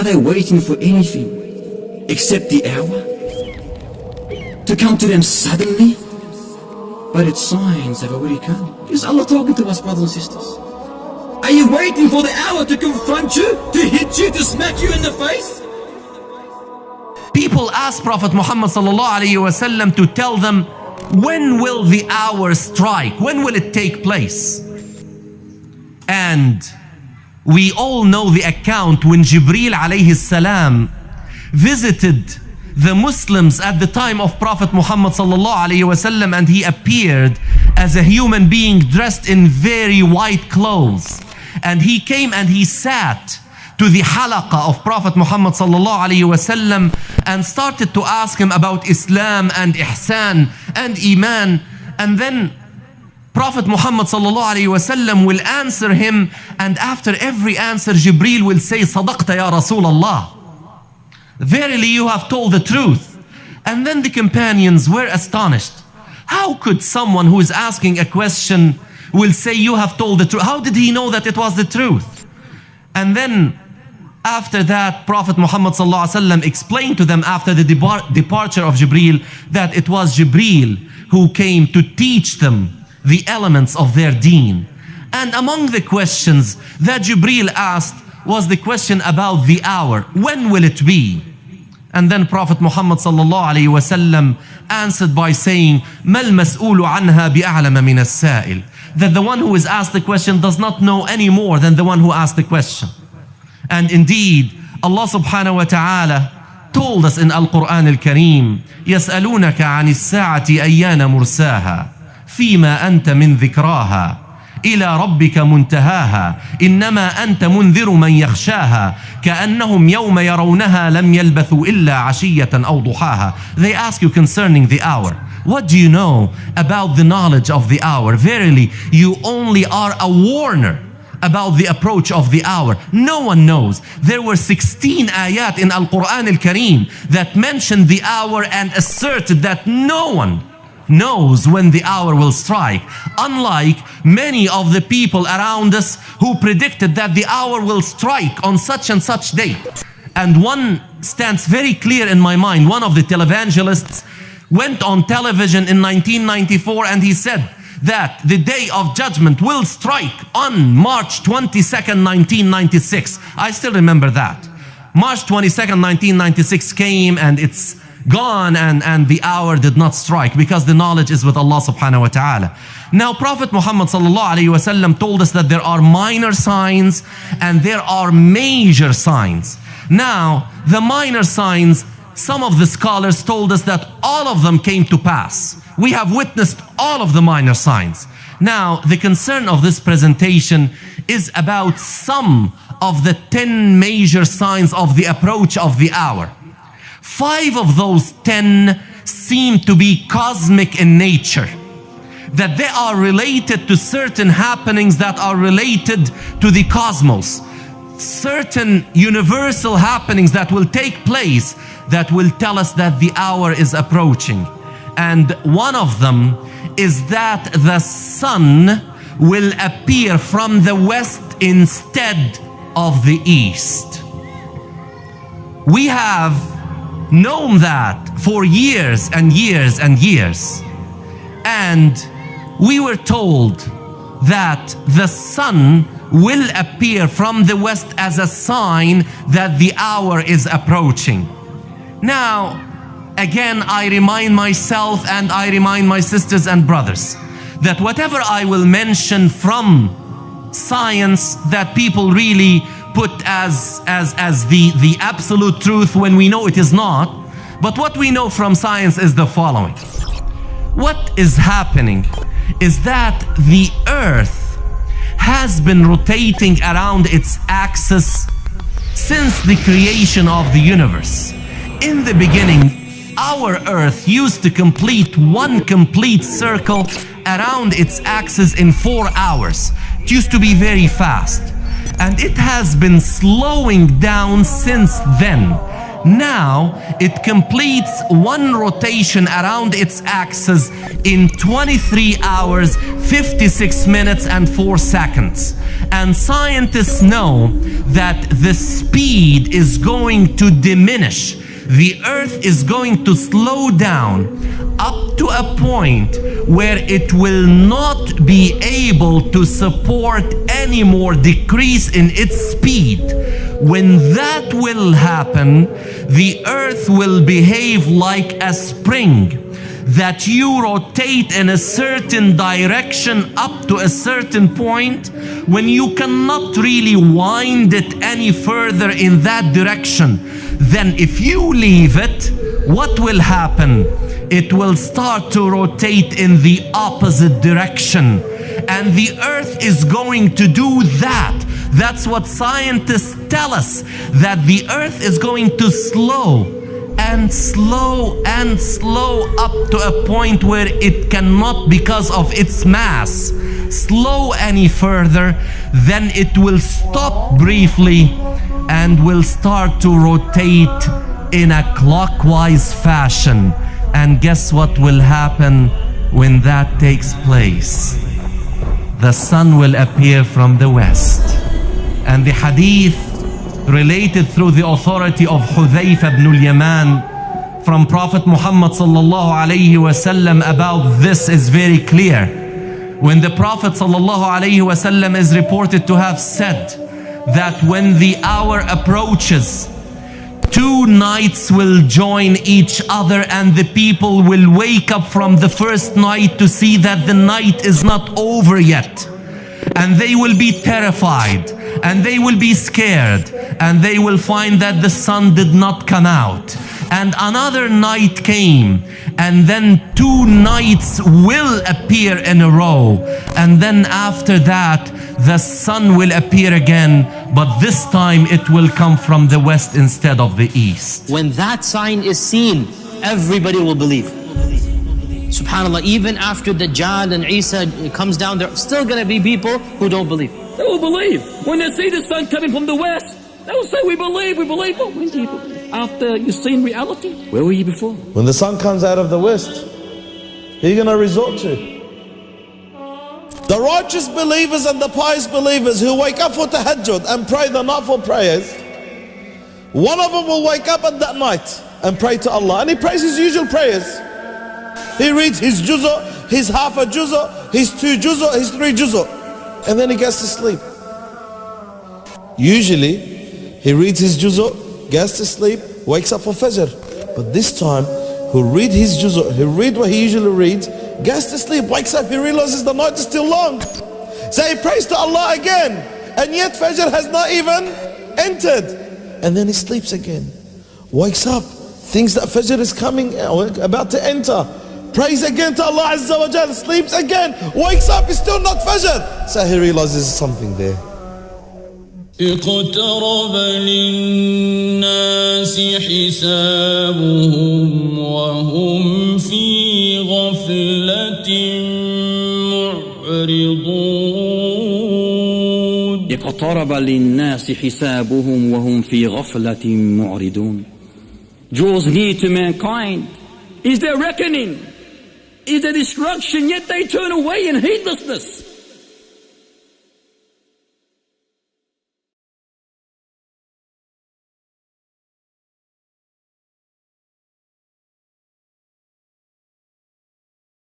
they waiting for anything except the hour to come to them suddenly? But its signs have already come. Is Allah talking to us, brothers and sisters? Are you waiting for the hour to confront you, to hit you, to smack you in the face? People ask Prophet Muhammad sallallahu alaihi wasallam to tell them, when will the hour strike? When will it take place? And we all know the account when Jibreel alayhi salam visited the Muslims at the time of Prophet Muhammad sallallahu alaihi wasallam, and he appeared as a human being dressed in very white clothes, and he came and he sat to the halaqah of Prophet Muhammad sallallahu alaihi wasallam and started to ask him about Islam and Ihsan and Iman. And then Prophet Muhammad sallallahu alaihi wasallam will answer him, and after every answer Jibreel will say, Sadaqta ya Rasulullah, verily you have told the truth. And then the companions were astonished. How could someone who is asking a question will say you have told the truth? How did he know that it was the truth? And then after that, Prophet Muhammad sallallahu alaihi wasallam explained to them after the departure of Jibreel that it was Jibreel who came to teach them the elements of their deen. And among the questions that Jibreel asked was the question about the hour. When will it be? And then Prophet Muhammad sallallahu alaihi wasallam answered by saying, Mal mas'ulu anha bi'a'lama min as-sa'il. That the one who is asked the question does not know any more than the one who asked the question. And indeed, Allah subhanahu wa ta'ala told us in Al-Quran Al-Kareem, يَسْأَلُونَكَ عَنِ السَّاعَةِ أَيَّانَ مُرْسَاهَا فِيمَا أَنْتَ مِنْ ذِكْرَاهَا إلى ربك منتهاها إنما أنت منذر من يخشاها كأنهم يوم يرونها لم يلبثوا إلا عشية أو ضحاها. They ask you concerning the hour. What do you know about the knowledge of the hour? Verily, you only are a warner about the approach of the hour. No one knows. There were 16 ayat in Al-Quran Al-Kareem that mentioned the hour and asserted that no one knows when the hour will strike, unlike many of the people around us who predicted that the hour will strike on such and such date. And one stands very clear in my mind. One of the televangelists went on television in 1994 and he said that the day of judgment will strike on March 22nd, 1996. I still remember that. March 22nd, 1996 came and it's gone, and the hour did not strike because the knowledge is with Allah subhanahu wa ta'ala. Now Prophet Muhammad sallallahu alayhi wa sallam told us that there are minor signs and there are major signs. Now the minor signs, some of the scholars told us that all of them came to pass. We have witnessed all of the minor signs. Now the concern of this presentation is about some of the 10 major signs of the approach of the hour. 5 of those 10 seem to be cosmic in nature, that they are related to certain happenings that are related to the cosmos, certain universal happenings that will take place that will tell us that the hour is approaching. And one of them is that the sun will appear from the west instead of the east. We have known that for years and years and years, and we were told that the sun will appear from the west as a sign that the hour is approaching. Now again, I remind myself and I remind my sisters and brothers that whatever I will mention from science that people really put as the absolute truth when we know it is not. But what we know from science is the following. What is happening is that the earth has been rotating around its axis since the creation of the universe. In the beginning, our earth used to complete one complete circle around its axis in 4 hours. It used to be very fast. And it has been slowing down since then. Now it completes one rotation around its axis in 23 hours, 56 minutes and 4 seconds. And scientists know that the speed is going to diminish. The Earth is going to slow down up to a point where it will not be able to support any more decrease in its speed. When that will happen, the Earth will behave like a spring, that you rotate in a certain direction up to a certain point when you cannot really wind it any further in that direction. Then if you leave it, what will happen? It will start to rotate in the opposite direction. And the Earth is going to do that. That's what scientists tell us, that the Earth is going to slow and slow and slow up to a point where it cannot, because of its mass, slow any further. Then it will stop briefly and will start to rotate in a clockwise fashion. And guess what will happen when that takes place? The sun will appear from the west. And the hadith related through the authority of Hudhayfa ibn al-Yaman from Prophet Muhammad sallallahu alayhi wasallam about this is very clear. When the Prophet sallallahu alayhi wasallam is reported to have said that when the hour approaches, 2 nights will join each other and the people will wake up from the first night to see that the night is not over yet. And they will be terrified and they will be scared and they will find that the sun did not come out. And another night came, and then 2 nights will appear in a row. And then after that, the sun will appear again, but this time it will come from the west instead of the east. When that sign is seen, everybody will believe. SubhanAllah, even after Dajjal and Isa comes down, there are still going to be people who don't believe. They will believe. When they see the sun coming from the west, they will say, we believe, we believe. But when do you believe? After you've seen reality? Where were you before? When the sun comes out of the west, who are you going to resort to? The righteous believers and the pious believers who wake up for tahajjud and pray the nightfall prayers, one of them will wake up at that night and pray to Allah. And he prays his usual prayers. He reads his juz'ah, his half a juz'ah, his 2 juz'ah, his 3 juz'ah. And then he gets to sleep. Usually, he reads his juz'ah, gets to sleep, wakes up for Fajr. But this time, he'll read his juz'ah, he'll read what he usually reads, gets to sleep, wakes up, he realizes the night is still long. So he prays to Allah again. And yet Fajr has not even entered. And then he sleeps again. Wakes up, thinks that Fajr is coming, about to enter. Prays again to Allah Azza wa Jal, sleeps again, wakes up, it's still not Fajr. So he realizes something there. اقترب للناس حسابهم وهم في غفلة معرضون. اقترب للناس حسابهم وهم في غفلة معرضون. Draws near to mankind. Is their reckoning? Is their destruction? Yet they turn away in heedlessness.